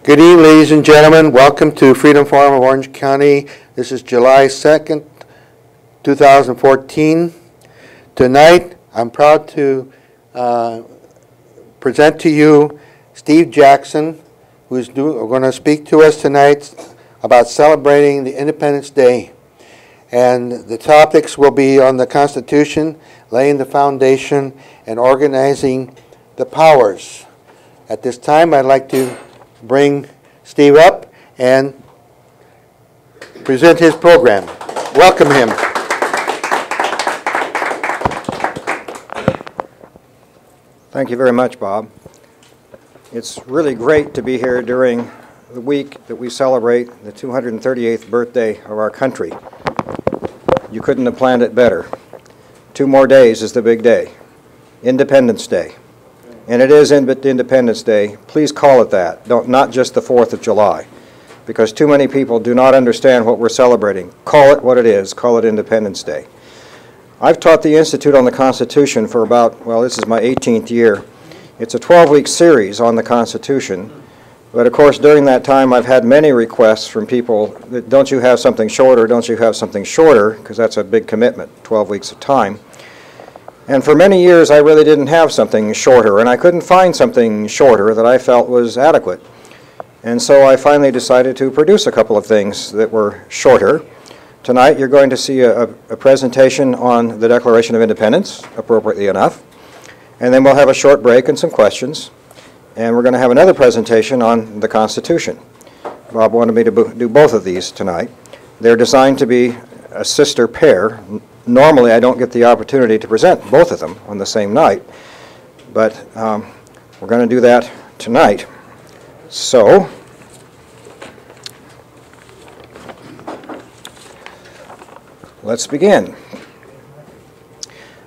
Good evening, ladies and gentlemen. Welcome to Freedom Forum of Orange County. This is July 2nd, 2014. Tonight, I'm proud to present to you Steve Jackson, who's going to speak to us tonight about celebrating the Independence Day. And the topics will be on the Constitution, laying the foundation, and organizing the powers. At this time, I'd like to bring Steve up and present his program. Welcome him. Thank you very much, Bob. It's really great to be here during the week that we celebrate the 238th birthday of our country. You couldn't have planned it better. 2 more days is the big day, Independence Day. And it is Independence Day. Please call it that, not just the 4th of July, because too many people do not understand what we're celebrating. Call it what it is. Call it Independence Day. I've taught the Institute on the Constitution for about, well, this is my 18th year. It's a 12-week series on the Constitution, but of course during that time I've had many requests from people that don't you have something shorter, don't you have something shorter, because that's a big commitment, 12 weeks of time. And for many years I really didn't have something shorter, and I couldn't find something shorter that I felt was adequate. And so I finally decided to produce a couple of things that were shorter. Tonight you're going to see a presentation on the Declaration of Independence, appropriately enough, and then we'll have a short break and some questions, and we're going to have another presentation on the Constitution. Bob wanted me to do both of these tonight. They're designed to be a sister pair. Normally I don't get the opportunity to present both of them on the same night, but we're going to do that tonight. So, let's begin.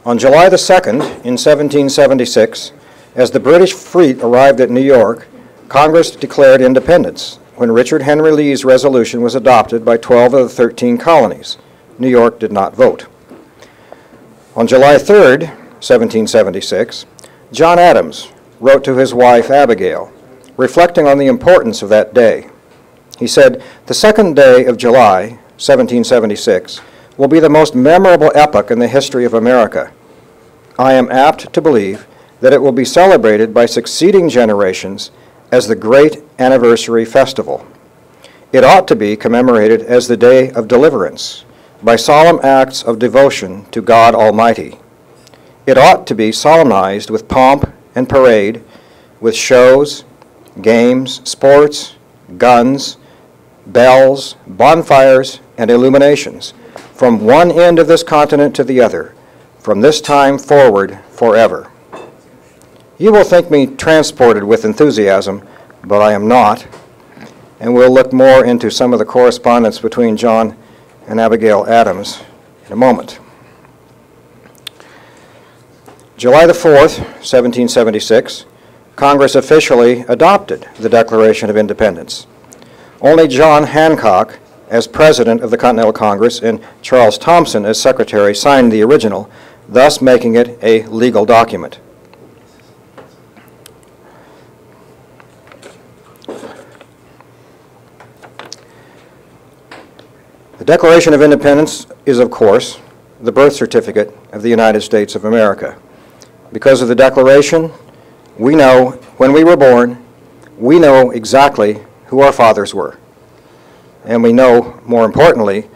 On July the 2nd, in 1776, as the British fleet arrived at New York, Congress declared independence when Richard Henry Lee's resolution was adopted by 12 of the 13 colonies. New York did not vote. On July 3rd, 1776, John Adams wrote to his wife Abigail, reflecting on the importance of that day. He said, "The 2nd day of July, 1776, will be the most memorable epoch in the history of America. I am apt to believe that it will be celebrated by succeeding generations as the great anniversary festival. It ought to be commemorated as the day of deliverance, by solemn acts of devotion to God Almighty. It ought to be solemnized with pomp and parade, with shows, games, sports, guns, bells, bonfires, and illuminations, from one end of this continent to the other, from this time forward forever." You will think me transported with enthusiasm, but I am not, and we'll look more into some of the correspondence between John and Abigail Adams in a moment. July the 4th, 1776, Congress officially adopted the Declaration of Independence. Only John Hancock, as President of the Continental Congress, and Charles Thompson, as Secretary, signed the original, thus making it a legal document. The Declaration of Independence is, of course, the birth certificate of the United States of America. Because of the Declaration, we know when we were born, we know exactly who our fathers were. And we know, more importantly,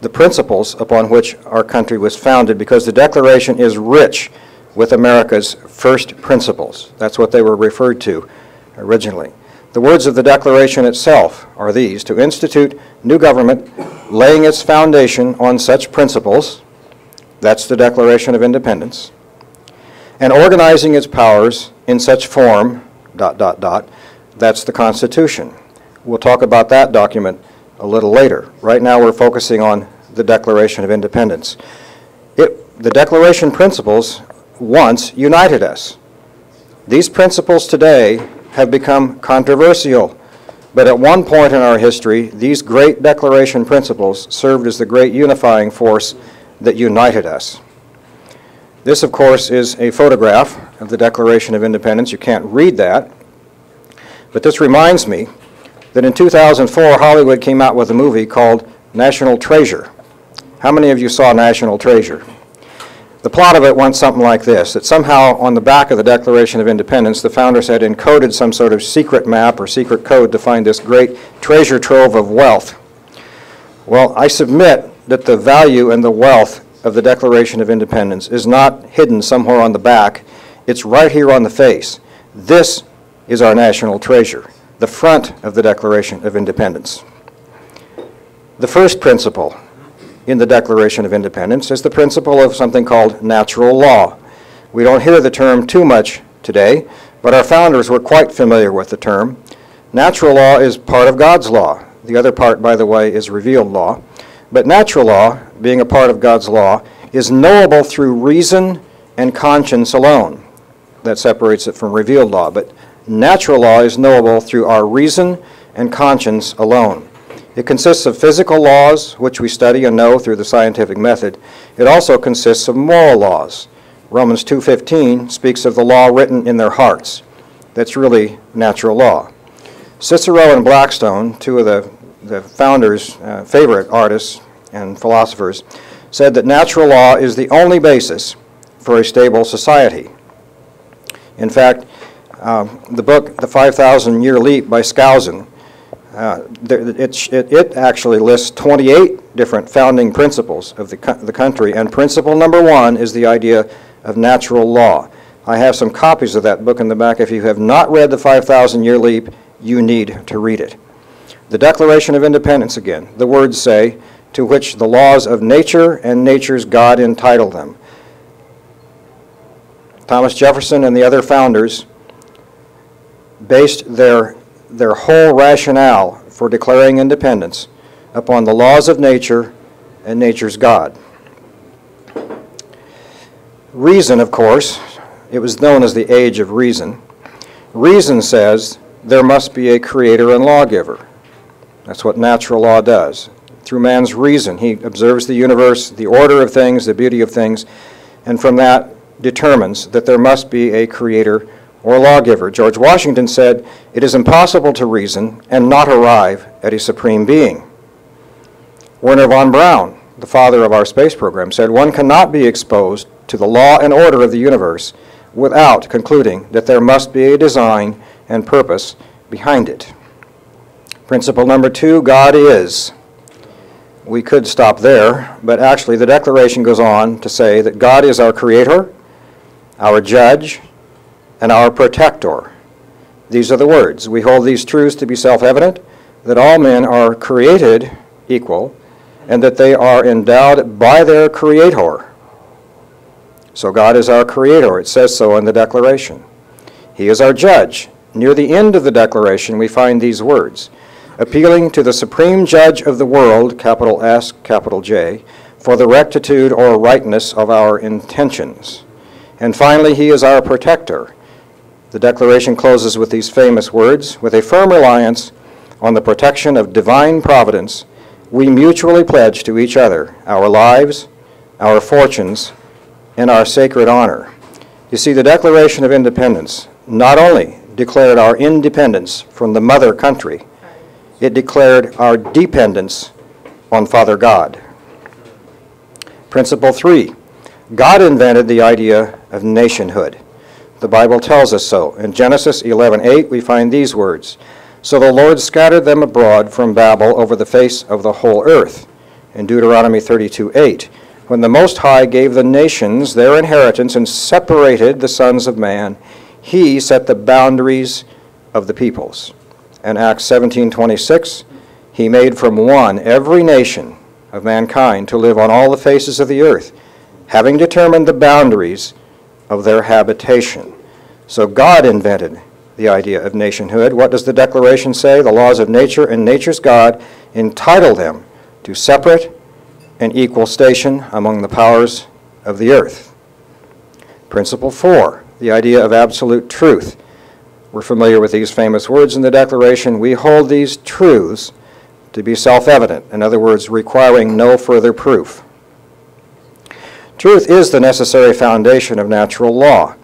the principles upon which our country was founded, because the Declaration is rich with America's first principles. That's what they were referred to originally. The words of the Declaration itself are these: to institute new government, laying its foundation on such principles, that's the Declaration of Independence, and organizing its powers in such form, ... that's the Constitution. We'll talk about that document a little later. Right now we're focusing on the Declaration of Independence. The Declaration principles once united us. These principles today have become controversial, but at one point in our history, these great Declaration principles served as the great unifying force that united us. This, of course, is a photograph of the Declaration of Independence. You can't read that, But this reminds me that in 2004, Hollywood came out with a movie called National Treasure. How many of you saw National Treasure? The plot of it went something like this, that somehow on the back of the Declaration of Independence, the founders had encoded some sort of secret map or secret code to find this great treasure trove of wealth. Well, I submit that the value and the wealth of the Declaration of Independence is not hidden somewhere on the back. It's right here on the face. This is our national treasure, the front of the Declaration of Independence. The first principle in the Declaration of Independence is the principle of something called natural law. We don't hear the term too much today, but our founders were quite familiar with the term. Natural law is part of God's law. The other part, by the way, is revealed law. But natural law, being a part of God's law, is knowable through reason and conscience alone. That separates it from revealed law. But natural law is knowable through our reason and conscience alone. It consists of physical laws, which we study and know through the scientific method. It also consists of moral laws. Romans 2:15 speaks of the law written in their hearts. That's really natural law. Cicero and Blackstone, two of the founders' favorite artists and philosophers, said that natural law is the only basis for a stable society. In fact, the book, The 5,000-Year Leap by Skousen, it actually lists 28 different founding principles of the country, and principle number 1 is the idea of natural law. I have some copies of that book in the back. If you have not read The 5,000-Year Leap, you need to read it. The Declaration of Independence, again, the words say, to which the laws of nature and nature's God entitle them. Thomas Jefferson and the other founders based their whole rationale for declaring independence upon the laws of nature and nature's God. Reason, of course, it was known as the Age of Reason. Reason says there must be a creator and lawgiver. That's what natural law does. Through man's reason, he observes the universe, the order of things, the beauty of things, and from that determines that there must be a creator or lawgiver. George Washington said, "It is impossible to reason and not arrive at a supreme being." Wernher von Braun, the father of our space program, said, "One cannot be exposed to the law and order of the universe without concluding that there must be a design and purpose behind it." Principle number 2, God is. We could stop there, but actually the Declaration goes on to say that God is our creator, our judge, and our protector. These are the words. We hold these truths to be self-evident, that all men are created equal, and that they are endowed by their creator. So God is our creator. It says so in the Declaration. He is our judge. Near the end of the Declaration, we find these words, appealing to the supreme judge of the world, capital S, capital J, for the rectitude or rightness of our intentions. And finally, he is our protector. The Declaration closes with these famous words, with a firm reliance on the protection of divine providence, we mutually pledge to each other our lives, our fortunes, and our sacred honor. You see, the Declaration of Independence not only declared our independence from the mother country, it declared our dependence on Father God. Principle 3, God invented the idea of nationhood. The Bible tells us so. In Genesis 11:8, we find these words, "So the Lord scattered them abroad from Babel over the face of the whole earth." In Deuteronomy 32:8, when the Most High gave the nations their inheritance and separated the sons of man, he set the boundaries of the peoples. In Acts 17:26, he made from one every nation of mankind to live on all the faces of the earth, having determined the boundaries of their habitation. So God invented the idea of nationhood. What does the Declaration say? The laws of nature and nature's God entitle them to separate and equal station among the powers of the earth. Principle 4, the idea of absolute truth. We're familiar with these famous words in the Declaration. We hold these truths to be self-evident, in other words, requiring no further proof. Truth is the necessary foundation of natural law.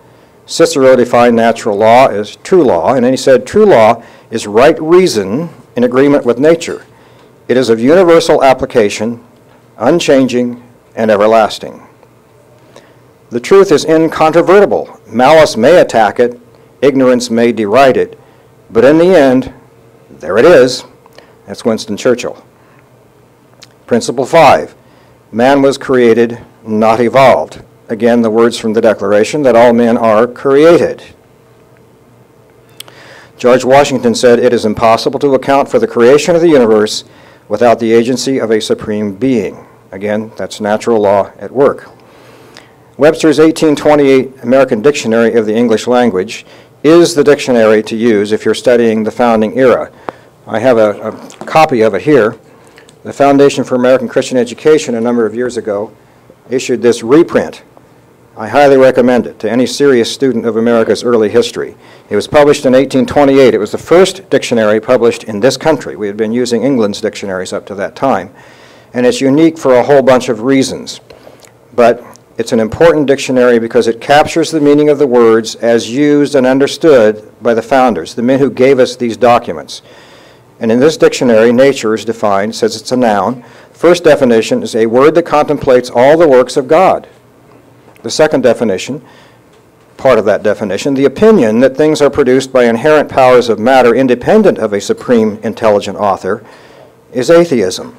Cicero defined natural law as true law, and then he said true law is right reason in agreement with nature. It is of universal application, unchanging, and everlasting. The truth is incontrovertible. Malice may attack it, ignorance may deride it, but in the end, there it is. That's Winston Churchill. Principle 5, man was created, not evolved. Again, the words from the Declaration that all men are created. George Washington said, "It is impossible to account for the creation of the universe without the agency of a supreme being." Again, that's natural law at work. Webster's 1828 American Dictionary of the English Language is the dictionary to use if you're studying the founding era. I have a copy of it here. The Foundation for American Christian Education a number of years ago issued this reprint. I highly recommend it to any serious student of America's early history. It was published in 1828. It was the first dictionary published in this country. We had been using England's dictionaries up to that time. And it's unique for a whole bunch of reasons. But it's an important dictionary because it captures the meaning of the words as used and understood by the founders, the men who gave us these documents. And in this dictionary, nature is defined, says it's a noun. First definition is a word that contemplates all the works of God. The second definition, part of that definition, the opinion that things are produced by inherent powers of matter independent of a supreme intelligent author, is atheism.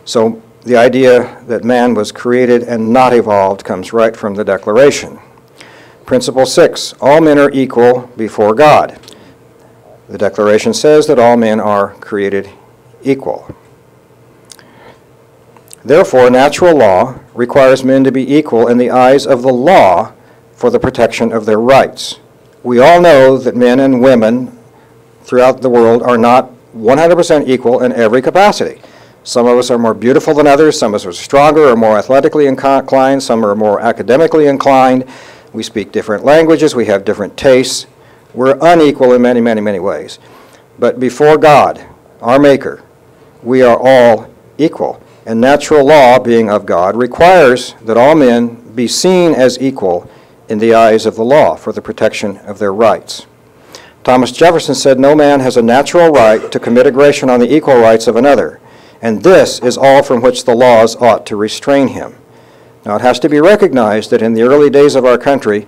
So the idea that man was created and not evolved comes right from the Declaration. Principle 6, all men are equal before God. The Declaration says that all men are created equal. Therefore, natural law requires men to be equal in the eyes of the law for the protection of their rights. We all know that men and women throughout the world are not 100% equal in every capacity. Some of us are more beautiful than others, some of us are stronger or more athletically inclined, some are more academically inclined. We speak different languages, we have different tastes. We're unequal in many, many, many ways. But before God, our Maker, we are all equal. And natural law, being of God, requires that all men be seen as equal in the eyes of the law for the protection of their rights. Thomas Jefferson said, "No man has a natural right to commit aggression on the equal rights of another, and this is all from which the laws ought to restrain him." Now, it has to be recognized that in the early days of our country,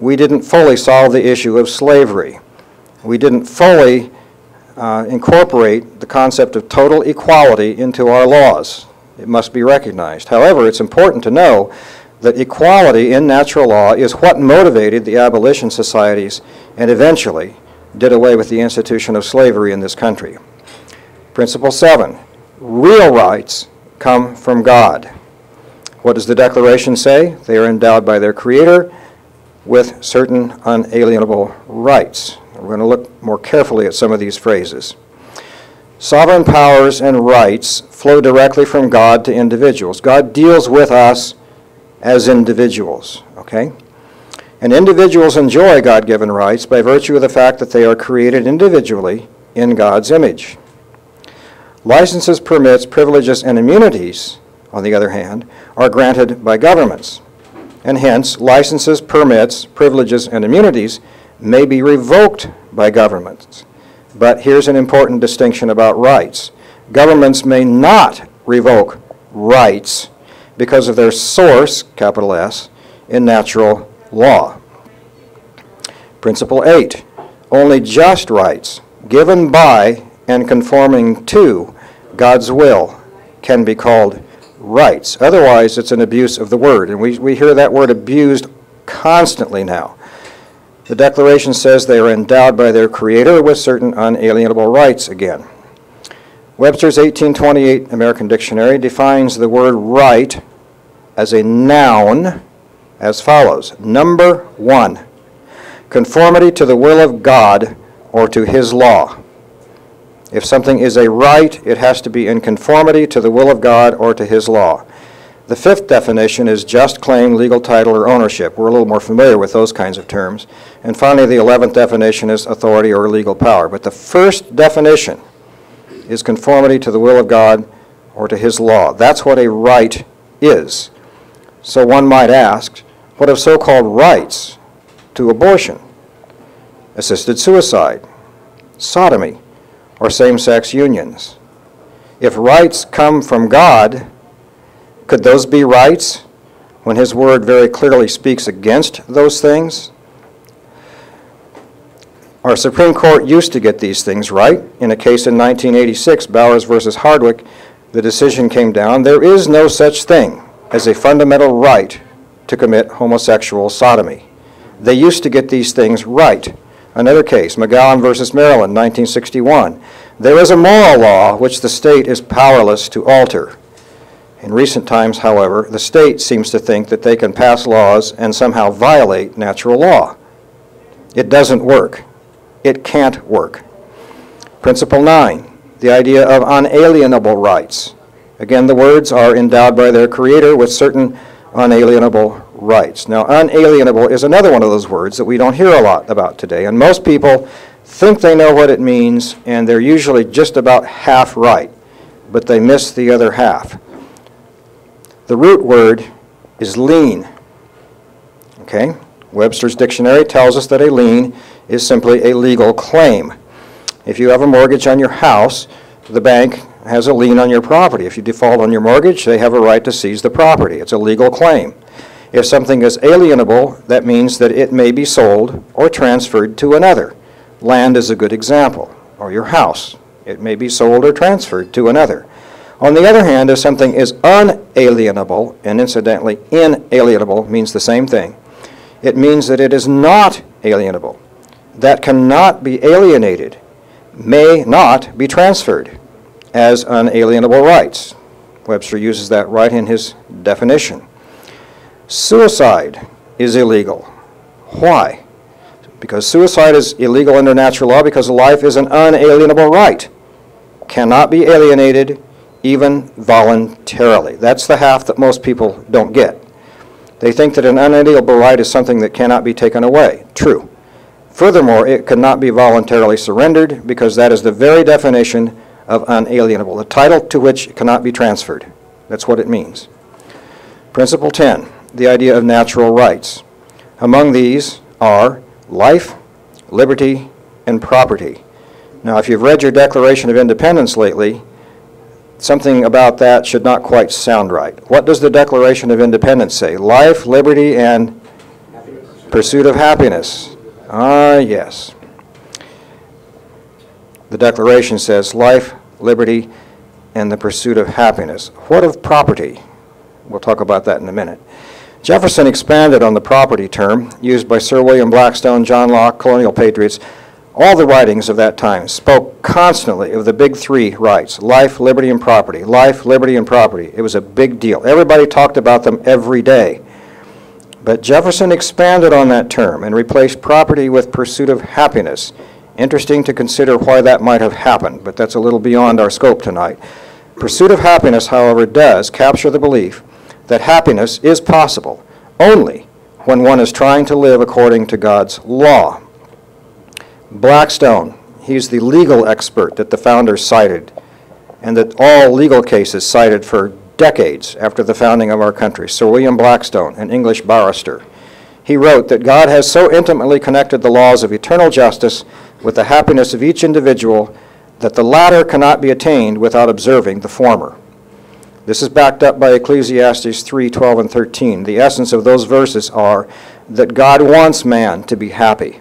we didn't fully solve the issue of slavery. We didn't fully incorporate the concept of total equality into our laws. It must be recognized. However, it's important to know that equality in natural law is what motivated the abolition societies and eventually did away with the institution of slavery in this country. Principle 7, real rights come from God. What does the Declaration say? They are endowed by their Creator with certain unalienable rights. We're going to look more carefully at some of these phrases. Sovereign powers and rights flow directly from God to individuals. God deals with us as individuals, okay? And individuals enjoy God-given rights by virtue of the fact that they are created individually in God's image. Licenses, permits, privileges, and immunities, on the other hand, are granted by governments. And hence, licenses, permits, privileges, and immunities may be revoked by governments. But here's an important distinction about rights. Governments may not revoke rights because of their source, capital S, in natural law. Principle 8, only just rights given by and conforming to God's will can be called rights. Otherwise, it's an abuse of the word, and we hear that word abused constantly now. The Declaration says they are endowed by their Creator with certain unalienable rights again. Webster's 1828 American Dictionary defines the word right as a noun as follows. Number 1, conformity to the will of God or to His law. If something is a right, it has to be in conformity to the will of God or to His law. The 5th definition is just claim, legal title, or ownership. We're a little more familiar with those kinds of terms. And finally, the 11th definition is authority or legal power. But the first definition is conformity to the will of God or to His law. That's what a right is. So one might ask, What of so-called rights to abortion, assisted suicide, sodomy, or same-sex unions? If rights come from God, could those be rights when His Word very clearly speaks against those things? Our Supreme Court used to get these things right. In a case in 1986, Bowers versus Hardwick, the decision came down, there is no such thing as a fundamental right to commit homosexual sodomy. They used to get these things right. Another case, McGowan versus Maryland, 1961. There is a moral law which the state is powerless to alter. In recent times, however, the state seems to think that they can pass laws and somehow violate natural law. It doesn't work. It can't work. Principle 9, the idea of unalienable rights. Again, the words are endowed by their creator with certain unalienable rights. Now, unalienable is another one of those words that we don't hear a lot about today, and most people think they know what it means, and they're usually just about half right, but they miss the other half. The root word is lien. Okay? Webster's dictionary tells us that a lien is simply a legal claim. If you have a mortgage on your house, the bank has a lien on your property. If you default on your mortgage, they have a right to seize the property. It's a legal claim. If something is alienable, that means that it may be sold or transferred to another. Land is a good example, or your house. It may be sold or transferred to another. On the other hand, if something is unalienable, and incidentally, inalienable means the same thing, it means that it is not alienable, that cannot be alienated, may not be transferred as unalienable rights. Webster uses that right in his definition. Suicide is illegal. Why? Because suicide is illegal under natural law because life is an unalienable right, cannot be alienated even voluntarily. That's the half that most people don't get. They think that an unalienable right is something that cannot be taken away. True. Furthermore, it cannot be voluntarily surrendered because that is the very definition of unalienable, the title to which cannot be transferred. That's what it means. Principle 10, the idea of natural rights. Among these are life, liberty, and property. Now, if you've read your Declaration of Independence lately, something about that should not quite sound right. What does the Declaration of Independence say? Life, liberty, and pursuit of happiness. Ah, yes. The Declaration says life, liberty, and the pursuit of happiness. What of property? We'll talk about that in a minute. Jefferson expanded on the property term used by Sir William Blackstone, John Locke, colonial patriots. All the writings of that time spoke constantly of the big three rights, life, liberty, and property. Life, liberty, and property. It was a big deal. Everybody talked about them every day. But Jefferson expanded on that term and replaced property with pursuit of happiness. Interesting to consider why that might have happened, but that's a little beyond our scope tonight. Pursuit of happiness, however, does capture the belief that happiness is possible only when one is trying to live according to God's law. Blackstone, he's the legal expert that the founders cited, and that all legal cases cited for decades after the founding of our country. Sir William Blackstone, an English barrister. He wrote that God has so intimately connected the laws of eternal justice with the happiness of each individual that the latter cannot be attained without observing the former. This is backed up by Ecclesiastes 3:12 and 13. The essence of those verses are that God wants man to be happy.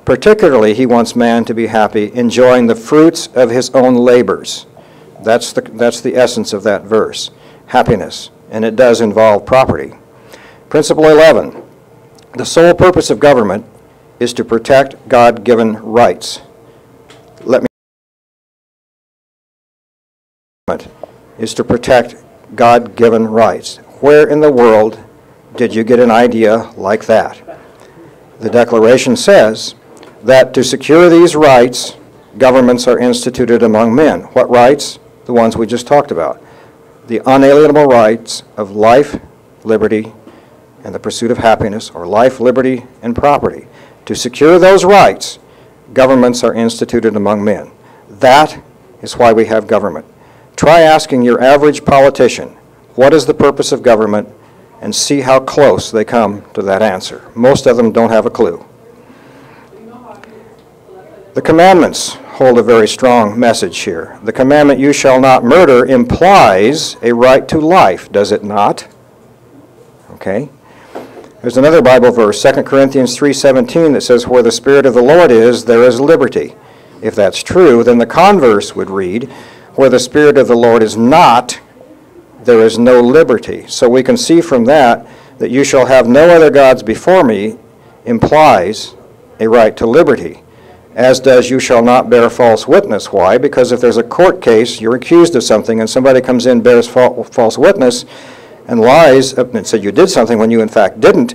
Particularly, he wants man to be happy enjoying the fruits of his own labors. That's the essence of that verse, happiness, and it does involve property. Principle 11, the sole purpose of government is to protect God-given rights. Is to protect God-given rights. Where in the world did you get an idea like that? The Declaration says that to secure these rights, governments are instituted among men. What rights? The ones we just talked about. The unalienable rights of life, liberty, and the pursuit of happiness, or life, liberty, and property. To secure those rights, governments are instituted among men. That is why we have government. Try asking your average politician, what is the purpose of government, and see how close they come to that answer. Most of them don't have a clue. The commandments hold a very strong message here. The commandment, "You shall not murder," implies a right to life, does it not? Okay. There's another Bible verse, 2 Corinthians 3:17, that says, "Where the Spirit of the Lord is, there is liberty." If that's true, then the converse would read, "Where the Spirit of the Lord is not, there is no liberty." So we can see from that "you shall have no other gods before me" implies a right to liberty, as does "you shall not bear false witness." Why? Because if there's a court case, you're accused of something, and somebody comes in, bears false witness, and lies and said you did something when you in fact didn't,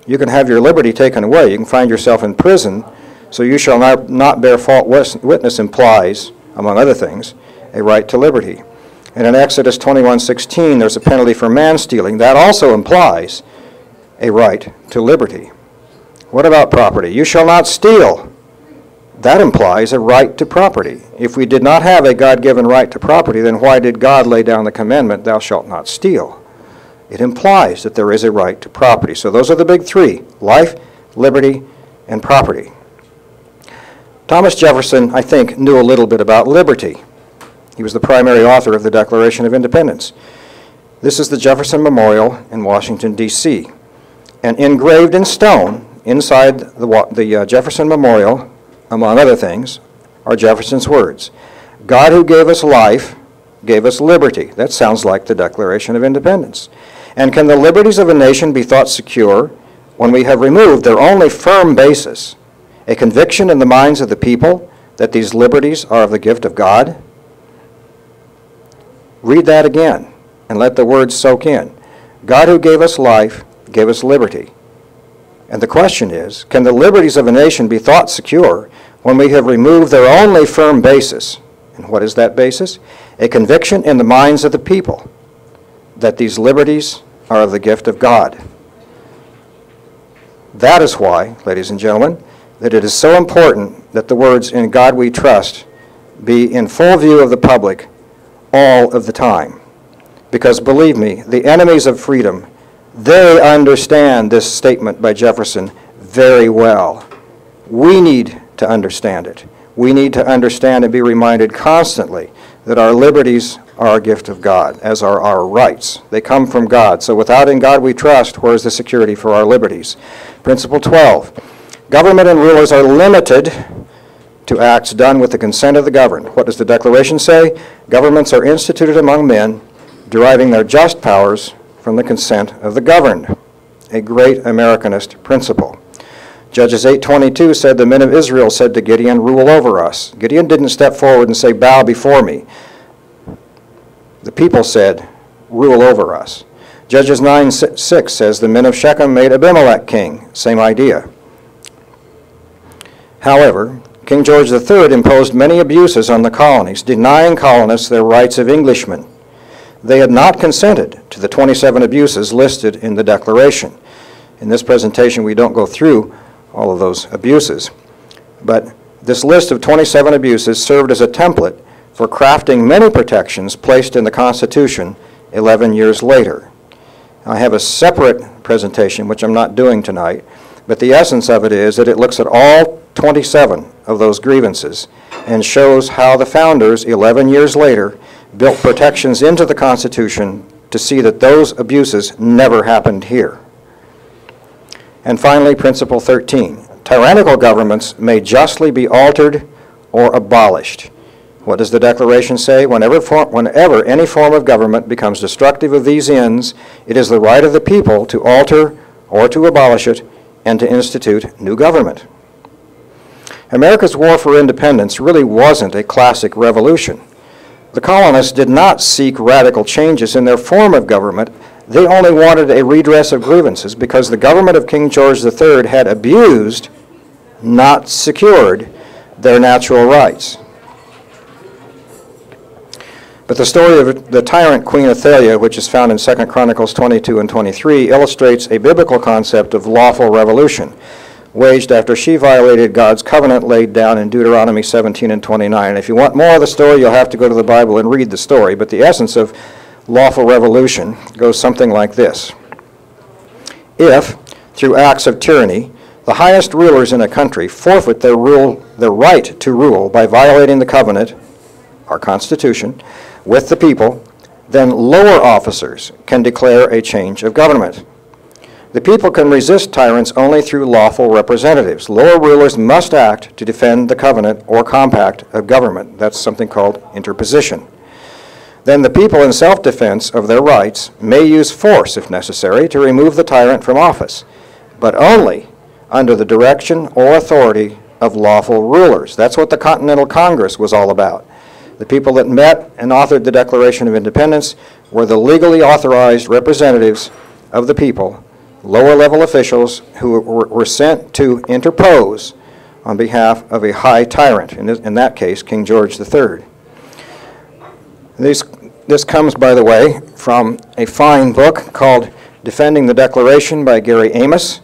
you can have your liberty taken away. You can find yourself in prison. So "you shall not bear false witness" implies, among other things, a right to liberty. And in Exodus 21:16, there's a penalty for man-stealing. That also implies a right to liberty. What about property? "You shall not steal." That implies a right to property. If we did not have a God-given right to property, then why did God lay down the commandment, "Thou shalt not steal"? It implies that there is a right to property. So those are the big three: life, liberty, and property. Thomas Jefferson, I think, knew a little bit about liberty. He was the primary author of the Declaration of Independence. This is the Jefferson Memorial in Washington, D.C. And engraved in stone inside the Jefferson Memorial, among other things, are Jefferson's words: "God who gave us life gave us liberty." That sounds like the Declaration of Independence. "And can the liberties of a nation be thought secure when we have removed their only firm basis, a conviction in the minds of the people that these liberties are of the gift of God?" Read that again and let the words soak in. God who gave us life gave us liberty. And the question is, can the liberties of a nation be thought secure when we have removed their only firm basis? And what is that basis? A conviction in the minds of the people that these liberties are of the gift of God. That is why, ladies and gentlemen, that it is so important that the words "In God We Trust" be in full view of the public all of the time. Because believe me, the enemies of freedom, they understand this statement by Jefferson very well. We need to understand it. We need to understand and be reminded constantly that our liberties are a gift of God, as are our rights. They come from God. So without "In God We Trust," where is the security for our liberties? Principle 12. Government and rulers are limited to acts done with the consent of the governed. What does the Declaration say? Governments are instituted among men, deriving their just powers from the consent of the governed. A great Americanist principle. Judges 8:22 said, "The men of Israel said to Gideon, 'Rule over us.'" Gideon didn't step forward and say, "Bow before me." The people said, "Rule over us." Judges 9:6 says, "The men of Shechem made Abimelech king." Same idea. However, King George III imposed many abuses on the colonies, denying colonists their rights of Englishmen. They had not consented to the 27 abuses listed in the Declaration. In this presentation, we don't go through all of those abuses, but this list of 27 abuses served as a template for crafting many protections placed in the Constitution 11 years later. I have a separate presentation, which I'm not doing tonight, but the essence of it is that it looks at all 27 of those grievances and shows how the founders, 11 years later, built protections into the Constitution to see that those abuses never happened here. And finally, Principle 13. Tyrannical governments may justly be altered or abolished. What does the Declaration say? Whenever any form of government becomes destructive of these ends, it is the right of the people to alter or to abolish it and to institute new government. America's war for independence really wasn't a classic revolution. The colonists did not seek radical changes in their form of government. They only wanted a redress of grievances because the government of King George III had abused, not secured, their natural rights. But the story of the tyrant Queen Athaliah, which is found in 2 Chronicles 22 and 23, illustrates a biblical concept of lawful revolution, waged after she violated God's covenant laid down in Deuteronomy 17 and 29. And if you want more of the story, you'll have to go to the Bible and read the story. But the essence of lawful revolution goes something like this. if, through acts of tyranny, the highest rulers in a country forfeit their right to rule by violating the covenant, our Constitution, with the people, then lower officers can declare a change of government. The people can resist tyrants only through lawful representatives. Lower rulers must act to defend the covenant or compact of government. That's something called interposition. Then the people, in self-defense of their rights, may use force, if necessary, to remove the tyrant from office, but only under the direction or authority of lawful rulers. That's what the Continental Congress was all about. The people that met and authored the Declaration of Independence were the legally authorized representatives of the people, lower-level officials who were sent to interpose on behalf of a high tyrant, in that case, King George III. This comes, by the way, from a fine book called Defending the Declaration by Gary Amos.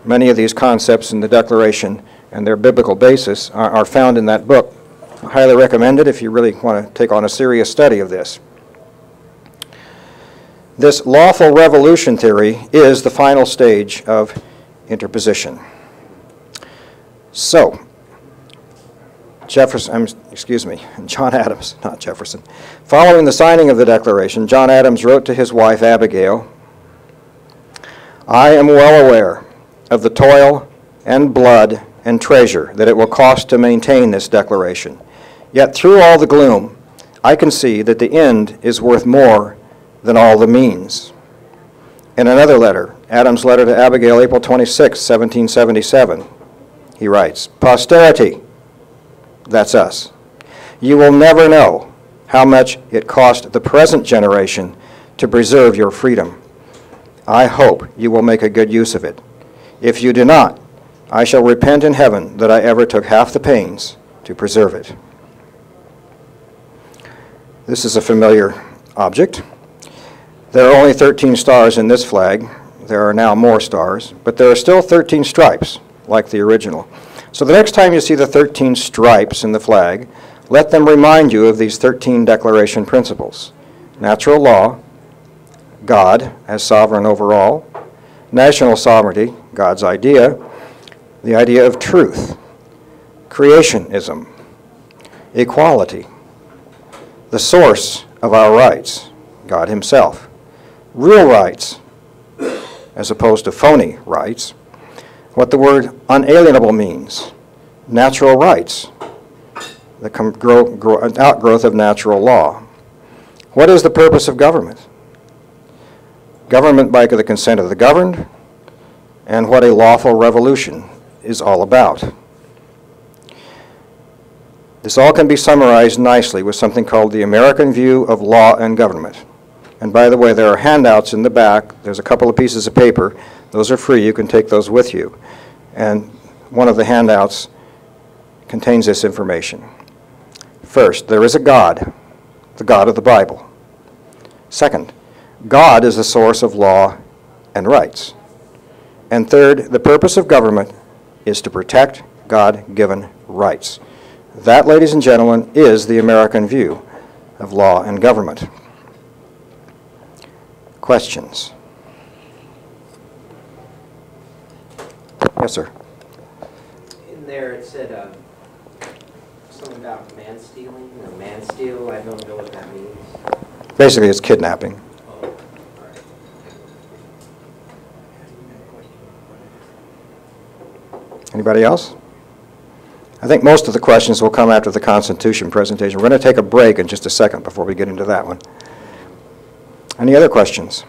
Many of these concepts in the Declaration and their biblical basis are found in that book. I highly recommend it if you really want to take on a serious study of this. This lawful revolution theory is the final stage of interposition. So, John Adams, not Jefferson. Following the signing of the Declaration, John Adams wrote to his wife Abigail, "I am well aware of the toil and blood and treasure that it will cost to maintain this declaration. Yet through all the gloom, I can see that the end is worth more than all the means." In another letter, Adams' letter to Abigail, April 26, 1777, he writes, "Posterity," that's us, "you will never know how much it cost the present generation to preserve your freedom. I hope you will make a good use of it. If you do not, I shall repent in heaven that I ever took half the pains to preserve it." This is a familiar object. There are only 13 stars in this flag. There are now more stars, but there are still 13 stripes, like the original. So the next time you see the 13 stripes in the flag, let them remind you of these 13 declaration principles. Natural law, God as sovereign over all, national sovereignty, God's idea, the idea of truth, creationism, equality, the source of our rights, God himself, real rights as opposed to phony rights, what the word unalienable means, natural rights, the outgrowth of natural law. What is the purpose of government? Government by the consent of the governed, and what a lawful revolution is all about. This all can be summarized nicely with something called the American view of law and government. And by the way, there are handouts in the back. There's a couple of pieces of paper. Those are free. You can take those with you. And one of the handouts contains this information. First, there is a God, the God of the Bible. Second, God is the source of law and rights. And third, the purpose of government is to protect God-given rights. That, ladies and gentlemen, is the American view of law and government. Questions? Yes, sir. In there it said something about man stealing or man steal. I don't know what that means. Basically, it's kidnapping. Oh, all right. Anybody else? I think most of the questions will come after the Constitution presentation. We're going to take a break in just a second before we get into that one. Any other questions?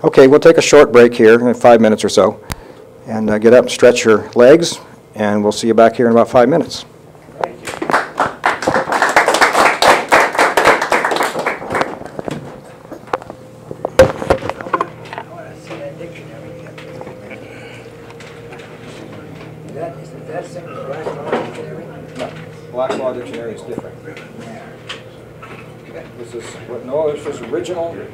Okay, we'll take a short break here in 5 minutes or so, and get up and stretch your legs, and we'll see you back here in about 5 minutes. Thank you. I want to see that dictionary again. Is that the same as Black Law Dictionary? No, Black Law Dictionary is different. This is original